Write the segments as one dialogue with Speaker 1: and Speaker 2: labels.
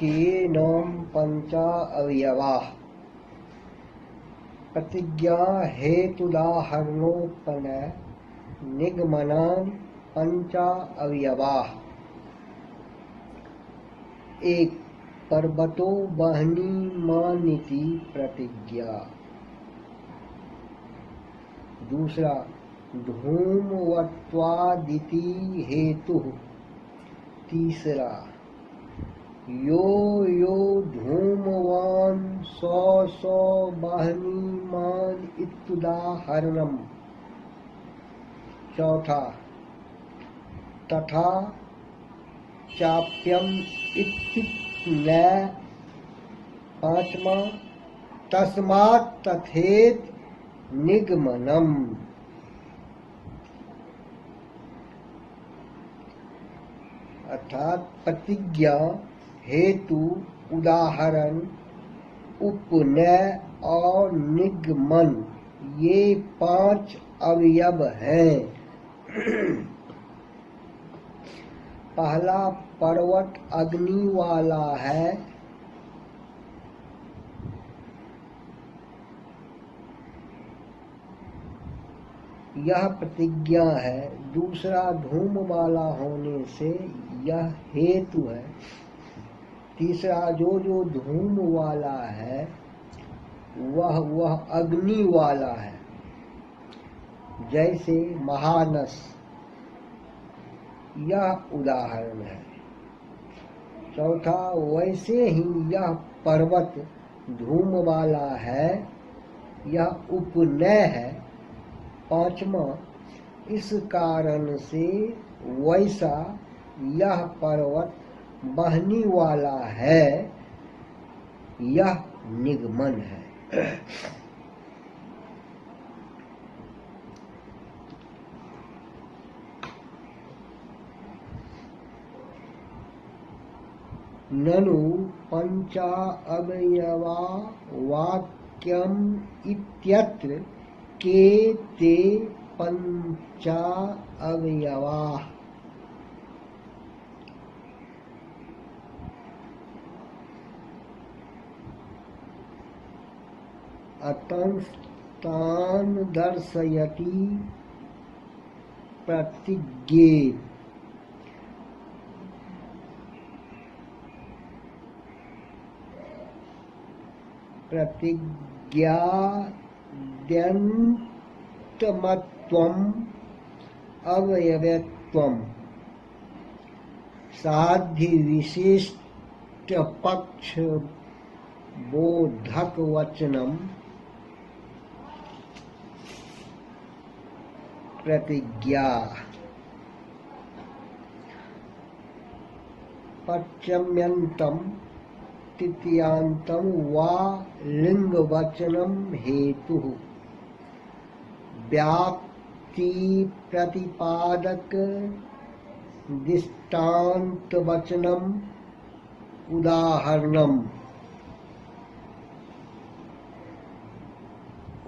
Speaker 1: केनोम पंचा अवयवाः प्रतिज्ञा हेतुदाहरणोपनय निगमनान् पंचा अवयवाः। एक, पर्वतो वह्निमानिति प्रतिज्ञा। दूसरा, धूमवत्वादिति हेतु। तीसरा, यो यो धूमवान सौ सौ वह्निमान इत्युदाहरणम्। चौथा, तथा चाप्यम इत्युक्तः। पांचवा, तस्मात् तथेत निगमनम्। अर्थात प्रतिज्ञा, हेतु, उदाहरण, उपनय और निगमन ये 5 अवयव हैं। पहला पर्वत अग्नि वाला है। यह प्रतिज्ञा है। दूसरा धूम वाला होने से यह हेतु है। तीसरा जो धूम वाला है वह अग्नि वाला है, जैसे महानस, यह उदाहरण है। चौथा, वैसे ही यह पर्वत धूम वाला है, यह उपनय है। पांचवा, इस कारण से वैसा यह पर्वत वह्नि वाला है, यह निगमन है। ननु पंचा अवयवा वाक्यम इत्यत्र के ते पंचा अवयवा। अतस्तान दर्शयति प्रतिज्ञे। प्रतिज्ञाद्यन्तमत्वम् अवयवत्वम् साध्य विशिष्ट पक्ष बोधक वचनम प्रतिज्ञा। पश्चिम्यंतम तृतीयांतम वा लिंगवचनम हेतु। व्याप्ति प्रतिपादक दृष्टांत वचनम उदाहरणम।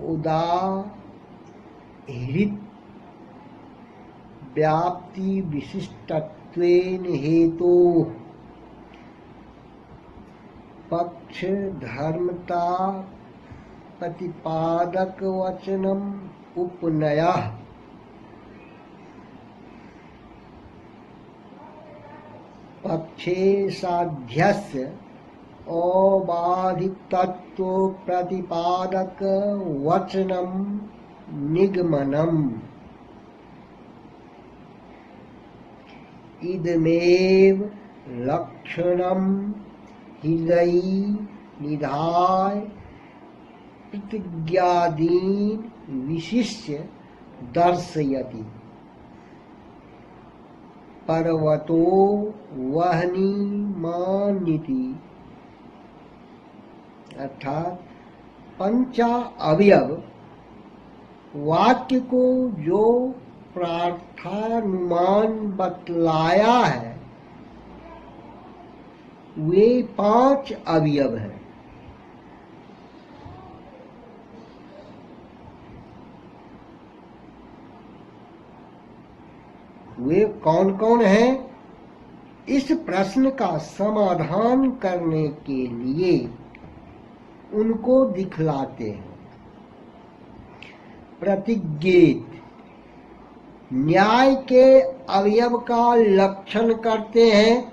Speaker 1: उदाहृत व्याप्ति विशिष्टत्वेन हेतु। पक्ष धर्मता प्रतिपादक वचनम उपनयः। पक्षे साध्यस्य अबाधितत्व प्रतिपादक वचनम निगमनम्। इदमेव लक्षणम् हृदय निधाय प्रतिज्ञादीन विशिष्य दर्शयति। पर्वतो वह्निमानिति। अर्थात पंचा अवयव वाक्य को जो प्रार्थानुमान बतलाया है वे 5 अवयव हैं। वे कौन कौन हैं? इस प्रश्न का समाधान करने के लिए उनको दिखलाते हैं। प्रतिज्ञेत न्याय के अवयव का लक्षण करते हैं।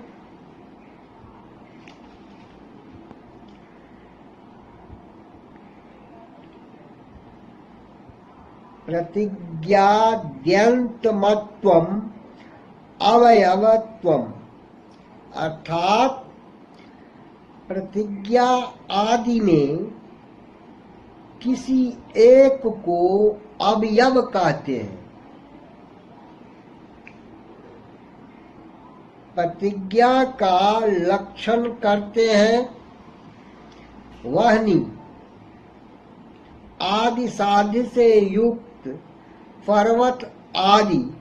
Speaker 1: प्रतिज्ञाद्यंतमत्वम अवयवत्वम, अर्थात प्रतिज्ञा आदि में किसी एक को अवयव कहते हैं। प्रतिज्ञा का लक्षण करते हैं। वहनी आदि साध्य से युक्त पर्वत आदि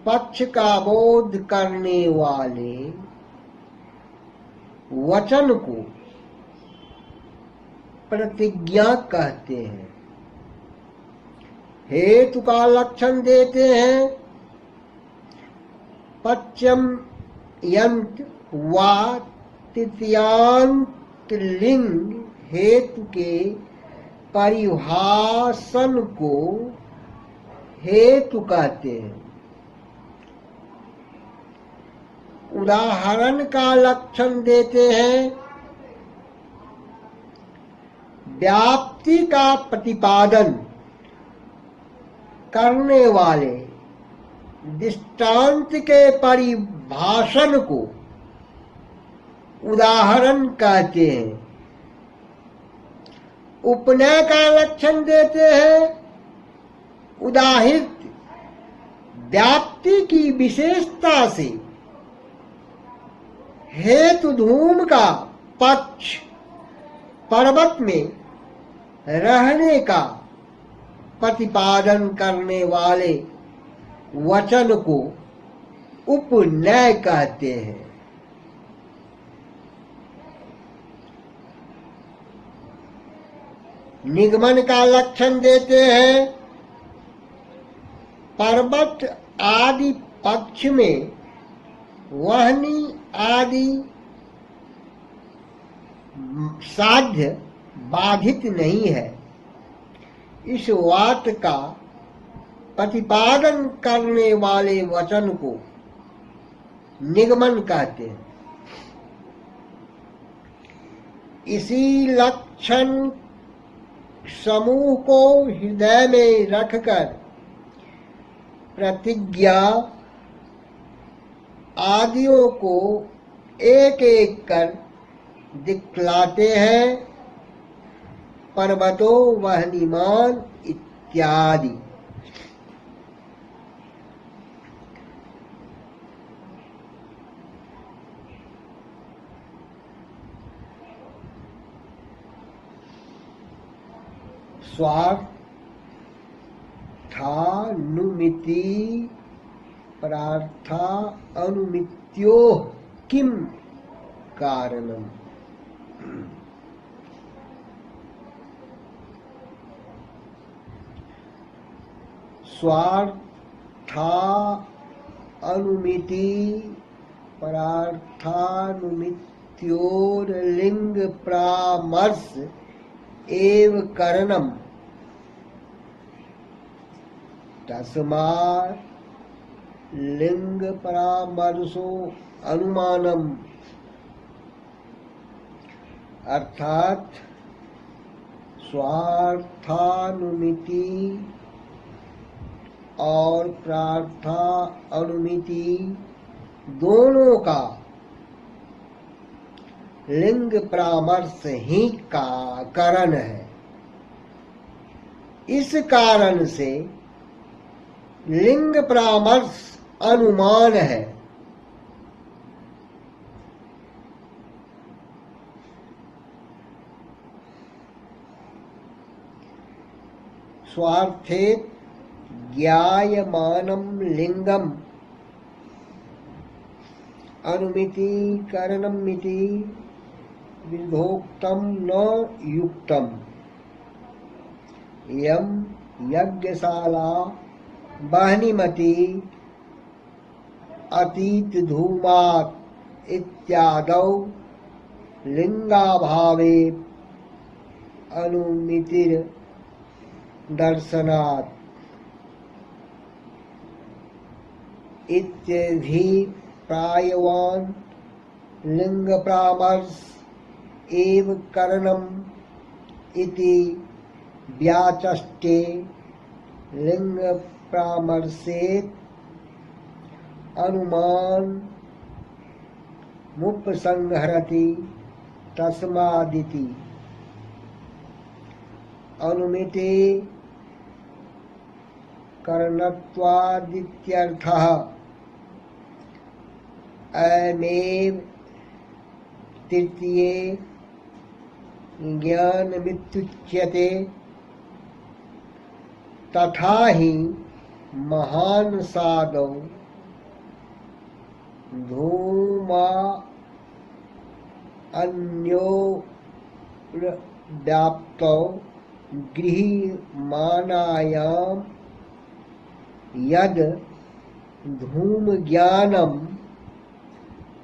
Speaker 1: पक्ष का बोध करने वाले वचन को प्रतिज्ञा कहते हैं। हेतु का लक्षण देते हैं। पश्चिम यंत वा तृतीयांत लिंग हेतु के परिभाषण को हेतु कहते हैं। उदाहरण का लक्षण देते हैं। व्याप्ति का प्रतिपादन करने वाले दृष्टांत के परिभाषण को उदाहरण कहते हैं। उपनय का लक्षण देते हैं। उदाहृत व्याप्ति की विशेषता से हेतु धूम का पक्ष पर्वत में रहने का प्रतिपादन करने वाले वचन को उपनय कहते हैं। निगमन का लक्षण देते हैं। पर्वत आदि पक्ष में वहनी आदि साध्य बाधित नहीं है। इस वात का प्रतिपादन करने वाले वचन को निगमन कहते हैं। इसी लक्षण समूह को हृदय में रखकर प्रतिज्ञा आदियों को एक एक कर दिखलाते हैं। पर्वतो वहनीमान इत्यादि। स्वार्थानुमिति प्रार्था अनुमित्यो किम कारणम। स्वार्था अनुमिति प्रार्थानुमित्योर लिंग परामर्श एव करणम। तस्मात् लिंग परामर्शो अनुमानम, अर्थात स्वार्थानुमिति और प्रार्था अनुमिति दोनों का लिंग परामर्श ही का कारण है। इस कारण से लिंग परामर्श अनुमान है। स्वार्थे ज्ञायमानं लिंगम अनुमिति करणमिति विधोक्तम न युक्तम। यम यज्ञशाला बहनीमति अतीत धूमात् इत्यादौ लिंगाभावे अनुमितिर दर्शनात् इत्यधि प्रायवान लिंग परामर्श एव करणम इति व्याचष्टे लिंग परामर्शेत अनुमान मुपसंहरति तस्मादिति अनुमिते करणत्वादित्यर्थः अयमेव तृतीये ज्ञानमित्युच्यते। तथा ही महान सादौ धूमा अन्यो व्याप्तौ गृह्यमानायां यद धूम ज्ञानम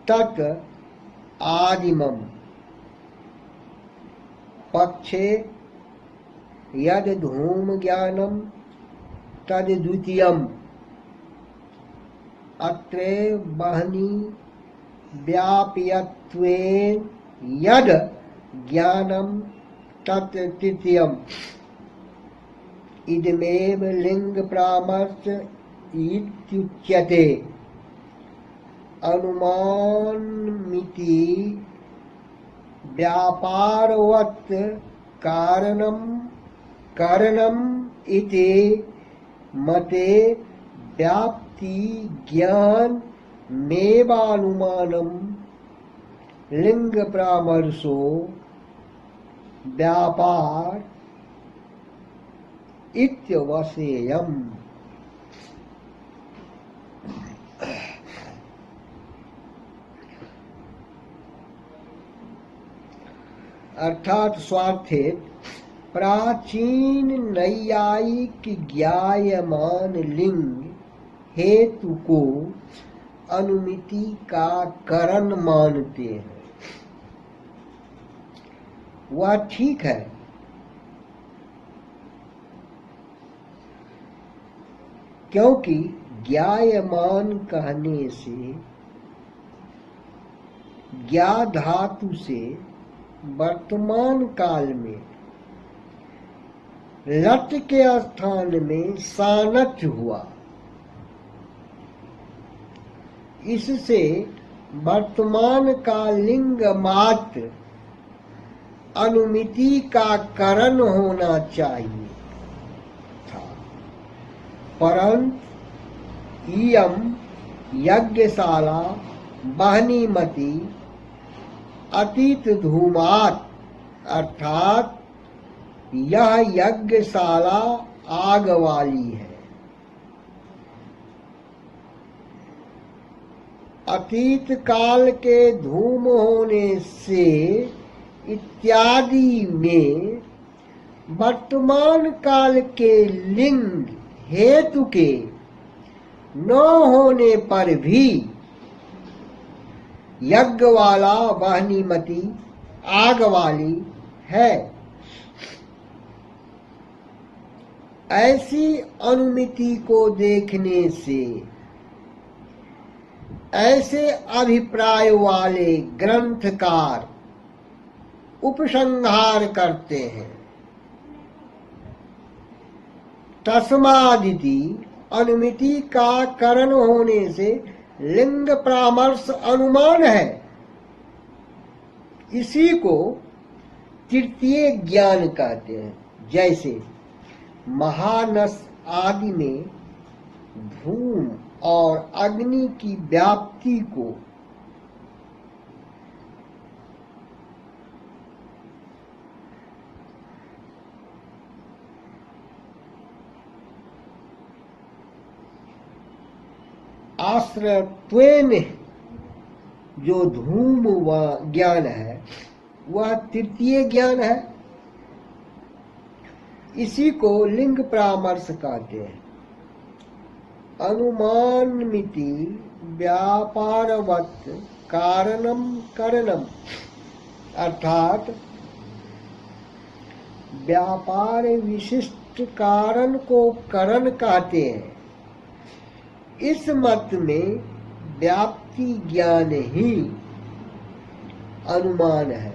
Speaker 1: तत् आदिमम पक्षे यद धूम ज्ञानम तद द्वितीयम अत्र बहनी व्याप्यत्वेन यद ज्ञानम तत् तृतीयम इदमेव लिंग परामर्श इत्युच्यते। अनुमानमिति व्यापारवत् कारणम इति मते व्याप्ति ज्ञान मेवानुमानम लिंग परामर्शो व्यापार इत्यवसेयम्। अर्थात स्वार्थित प्राचीन नैयायिक ज्ञायमान लिंग हेतु को अनुमिति का कारण मानते हैं। वह ठीक है, क्योंकि ज्ञायमान कहने से ज्ञा धातु से वर्तमान काल में लट के स्थान में सानच हुआ। इससे वर्तमान का लिंग मात्र अनुमिति का कारण होना चाहिए था, परंतु इयम यज्ञशाला बहनीमती अतीत धूमात अर्थात यह यज्ञशाला आग वाली है। अतीत काल के धूम होने से इत्यादि में वर्तमान काल के लिंग हेतु के न होने पर भी यज्ञ वाला वाहनीमती आग वाली है। ऐसी अनुमिति को देखने से ऐसे अभिप्राय वाले ग्रंथकार उपसंहार करते हैं। तस्मादिति अनुमिति का कारण होने से लिंग परामर्श अनुमान है। इसी को तृतीय ज्ञान कहते हैं। जैसे महानस आदि में धूम और अग्नि की व्याप्ति को आश्रयत्वेन जो धूम व ज्ञान है वह तृतीय ज्ञान है। इसी को लिंग परामर्श कहते हैं। अनुमानमिति व्यापारवत् कारणम करणम, अर्थात व्यापार विशिष्ट कारण को करण कहते हैं। इस मत में व्याप्ति ज्ञान ही अनुमान है।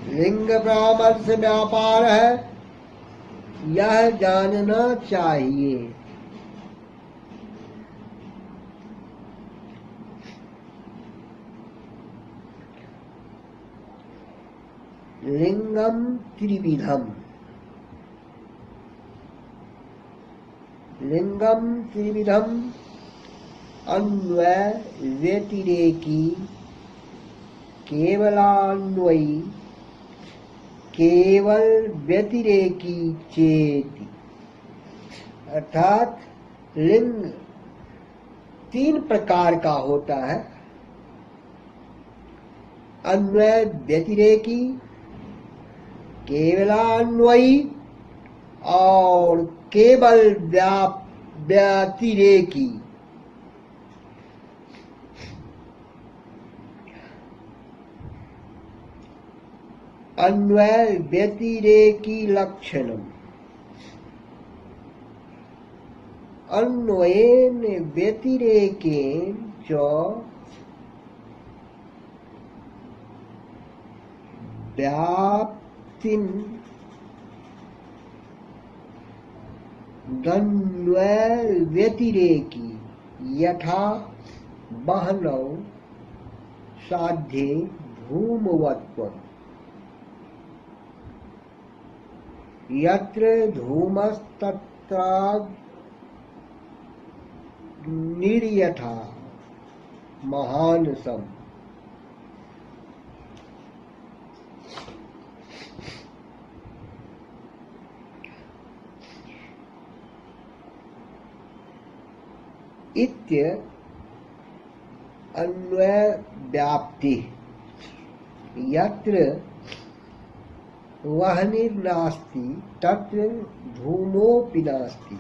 Speaker 1: लिंग परामर्श व्यापार है, यह जानना चाहिए। लिंगम त्रिविधम, लिंगम त्रिविधम अन्वय व्यतिरेकी केवलान्वयी केवल व्यतिरेकी चेति, अर्थात लिंग तीन प्रकार का होता है। अन्वय व्यतिरेकी, केवलान्वयी और केवल व्यतिरेकी। अन्वय व्यतिरेकी लक्षणम, अन्वयेन व्यतिरेकेन च व्याप्तिं अन्वय व्यतिरेकी यथा बहनौ साध्ये धूमवत्वम्, यत्र धूमस्तत्राग्निर्यथा महानसम्। इत्य अन्वय व्याप्ति यत्र वह्निर्नास्ति तत्र धूमोऽपि नास्ति,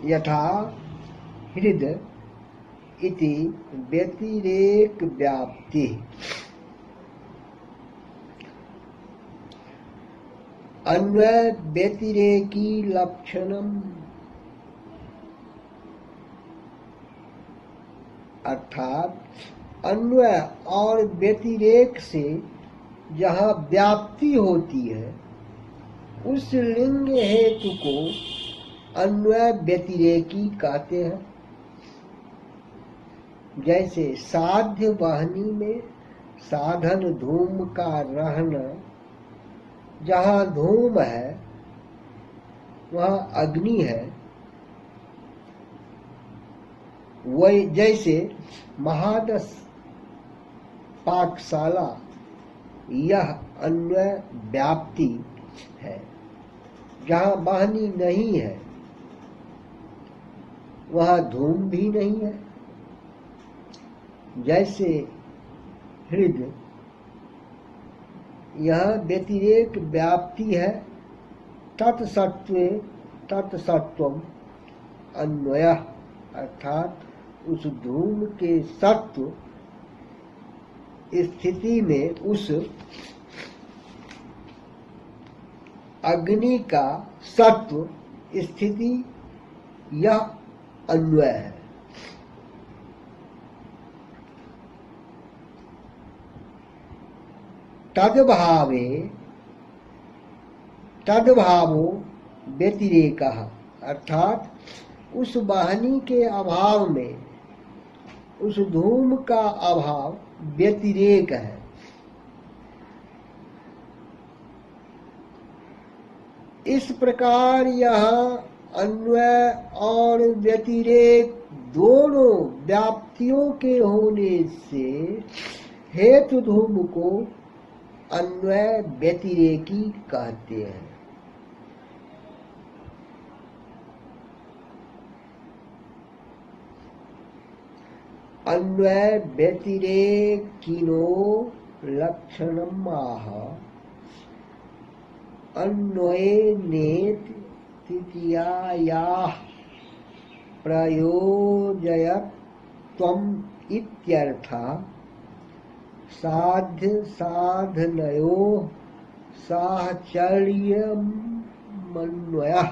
Speaker 1: यथा हृद इति व्यतिरेक व्याप्ति। अन्वय व्यतिरेकी लक्षणम, अर्थात अन्वय और व्यतिरेक से जहाँ व्याप्ति होती है उस लिंग हेतु को अन्वय व्यतिरेकी कहते हैं। जैसे साध्य वाहिनी में साधन धूम का रहना, जहाँ धूम है वहाँ अग्नि है। वही जैसे महादस पाकशाला यह अन्वय व्याप्ति है, जहाँ वाहिनी नहीं है वहाँ धूम भी नहीं है। जैसे हृदय यह व्यतिरेक व्याप्ति है, तत्सत्वे तत्सत्वम अन्वय, अर्थात उस धूम के सत्व स्थिति में उस अग्नि का सत्व स्थिति यह अन्वय है। तद्भावो व्यतिरेकः, अर्थात उस वाहिनी के अभाव में उस धूम का अभाव व्यतिरेक है। इस प्रकार यह अन्वय और व्यतिरेक दोनों व्याप्तियों के होने से हेतु धूम को अन्वय व्यतिरेकी कहते हैं। अन्वय व्यतिरेकिनो लक्षणम आह अन्वयेनेति तृतीयायाः प्रयोजयत्वम् इत्यर्थः। साध्य साधनयोः साहचर्यमन्वयः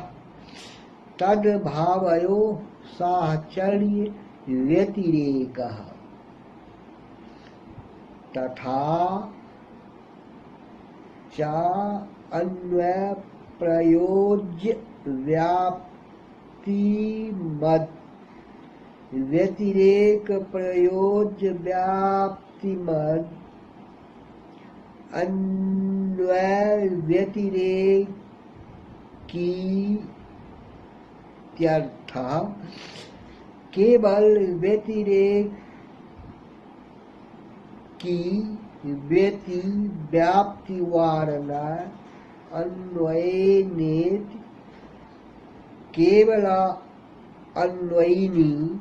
Speaker 1: तद्भावयोः साहचर्य व्यतिरेकः। तथा च अन्वय प्रयोज्य व्याप्तिमद् व्यतिरेक प्रयोज्य व्याप्तिमद् अन्वय व्यतिरेकीत्यर्थः। केवल व्यतिरेक की व्यति व्याप्ति वारणा अन्वयनेति केवल अन्वयिनी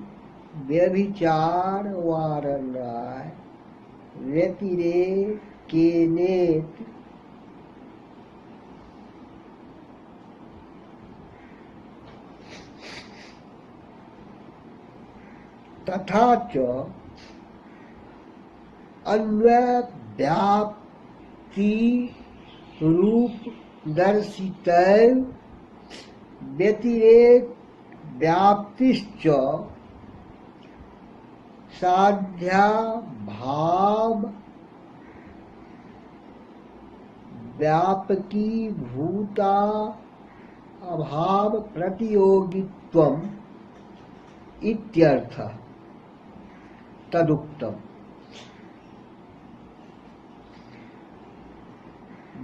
Speaker 1: व्यभिचार वारणा व्यतिरेकेनेत तथा च अन्वय व्याप्ति रूप दर्शितैव व्यतिरेक व्याप्तिश्च साध्या भाव व्यापकी भूता अभाव प्रतियोगित्वम् इत्यर्थः। तदुक्तम्।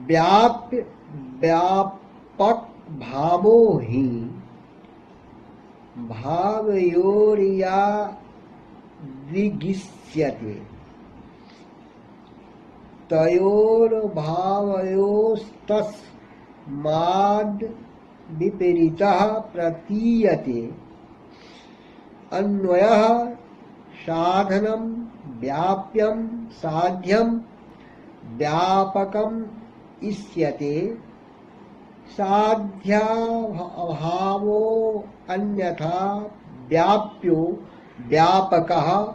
Speaker 1: व्याप्य व्यापक भावो हि भावयोर्या विगिष्यते तयोर्भावयोस्तस्माद् विपरीतः प्रतीयते। अन्वयः साधनं व्याप्यं साध्यं व्यापकम् इष्यते। साध्याभावो अन्यथा व्याप्यो व्यापकः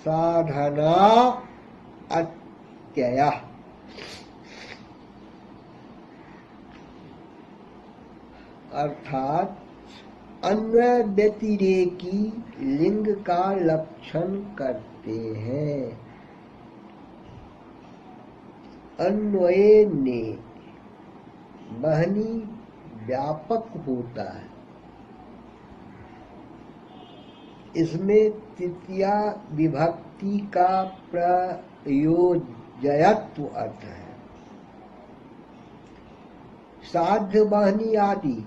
Speaker 1: साधना अत्ययः। अर्थात अन्वय व्यतिरेकी लिंग का लक्षण करते हैं। अन्वय ने बहनी व्यापक होता है। इसमें तृतीया विभक्ति का प्रयोजयत्व अर्थ है। साध्य बहनी आदि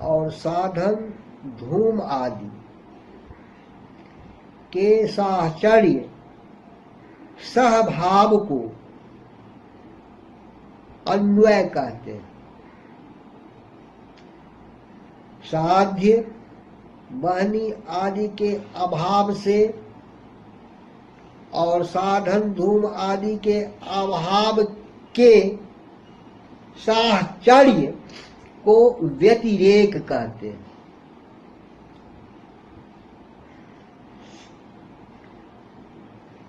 Speaker 1: और साधन धूम आदि के साहचर्य सहभाव को अन्वय कहते हैं। साध्य बहनी आदि के अभाव से और साधन धूम आदि के अभाव के साहचर्य को व्यतिरेक कहते हैं।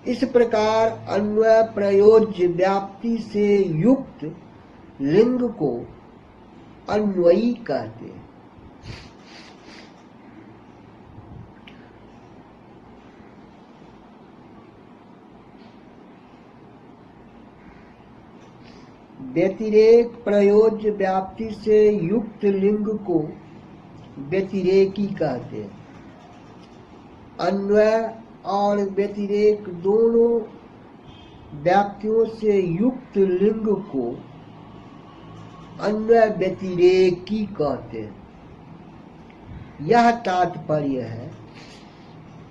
Speaker 1: इस प्रकार अन्वय प्रयोज्य व्याप्ति से युक्त लिंग को अन्वयी कहते हैं। व्यतिरेक प्रयोज्य व्याप्ति से युक्त लिंग को व्यतिरेकी कहते हैं। अन्वय और व्यतिरेक दोनों व्याप्तियों से युक्त लिंग को अन्वय व्यतिरेकी कहते हैं। यह तात्पर्य है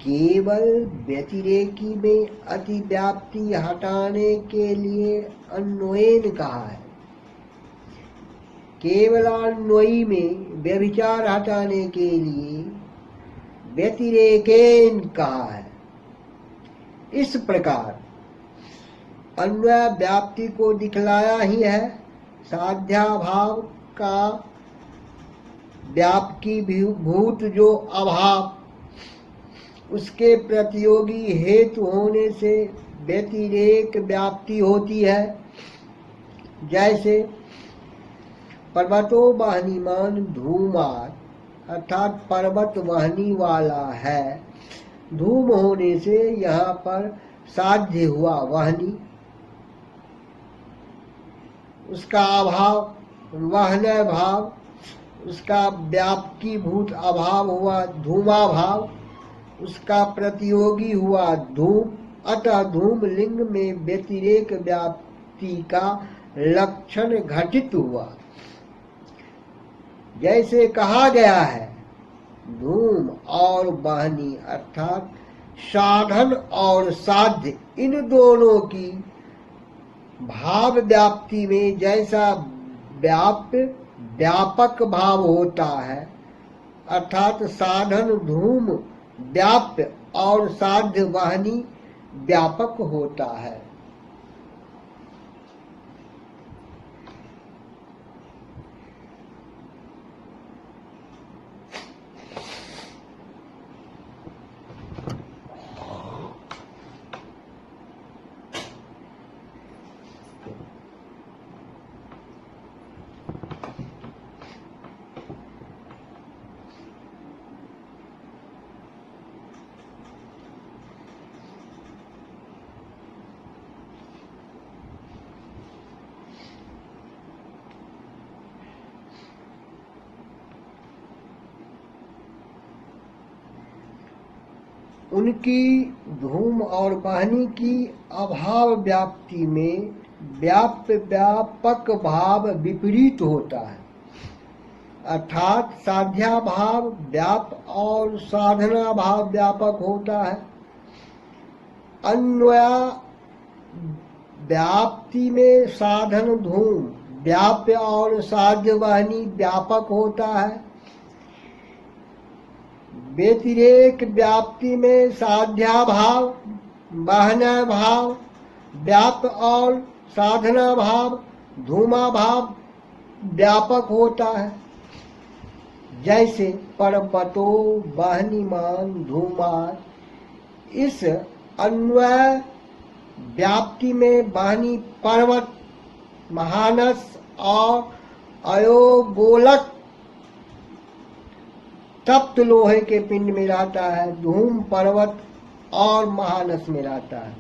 Speaker 1: केवल व्यतिरेकी में अतिव्याप्ति हटाने के लिए अन्वयन कहा है। केवल अन्वयी में व्यभिचार हटाने के लिए व्यतिरेकेन कहा है। इस प्रकार अन्वय व्याप्ति को दिखलाया ही है। साध्याभाव का व्यापकी भूत जो अभाव, उसके प्रतियोगी हेतु होने से व्यतिरेक व्याप्ति होती है। जैसे पर्वतो वहनीमान धूमात, अर्थात पर्वत वहनी वाला है। धूम होने से यहाँ पर साध्य हुआ वहनी, उसका अभाव वहन भाव, उसका व्यापकी भूत अभाव हुआ धूमाभाव, उसका प्रतियोगी हुआ धूम। अतः धूम लिंग में व्यतिरेक व्याप्ति का लक्षण घटित हुआ। जैसे कहा गया है, धूम और वाहनी अर्थात साधन और साध्य, इन दोनों की भाव व्याप्ति में जैसा व्यापक भाव होता है, अर्थात साधन धूम व्याप्य और साध्य वाहनी व्यापक होता है। उनकी धूम और वाहनी की अभाव व्याप्ति में व्यापक भाव विपरीत होता है, अर्थात साध्या भाव व्याप और साधना भाव व्यापक होता है। अन्वया व्याप्ति में साधन धूम व्याप्य और साध्य वाहनी व्यापक होता है। व्यतिरेक व्याप्ति में साध्या भाव वाहना भाव व्याप और साधना भाव धूमा भाव व्यापक होता है। जैसे पर्वतो वाहनीमान धूमात, इस अन्वय व्याप्ति में वाहनी पर्वत महानस और अयोगोलक तप्त लोहे के पिंड में रहता है। धूम पर्वत और महानस में रहता है,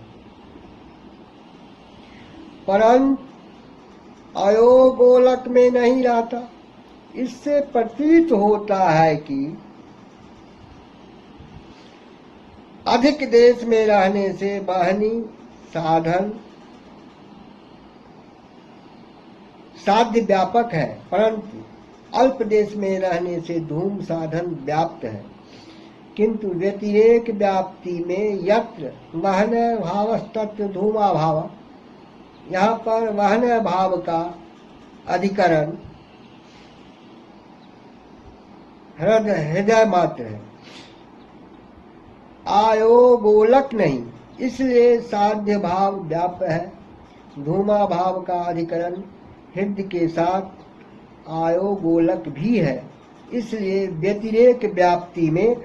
Speaker 1: परंतु अयोगोलक में नहीं रहता। इससे प्रतीत होता है कि अधिक देश में रहने से वाहनी साधन साध्य व्यापक है, परंतु अल्प देश में रहने से धूम साधन व्याप्त है। किंतु व्यतिरेक व्याप्ति में यत्र वहन भावस्तत्र धूमा भाव, यहाँ पर वहन भाव का अधिकरण हृदय मात्र है, आयोगोलक नहीं, इसलिए साध्य भाव व्याप्त है। धूमा भाव का अधिकरण हृदय के साथ आयोगोलक भी है, इसलिए व्यतिरेक व्याप्ति में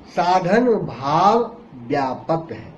Speaker 1: साधन भाव व्यापक है।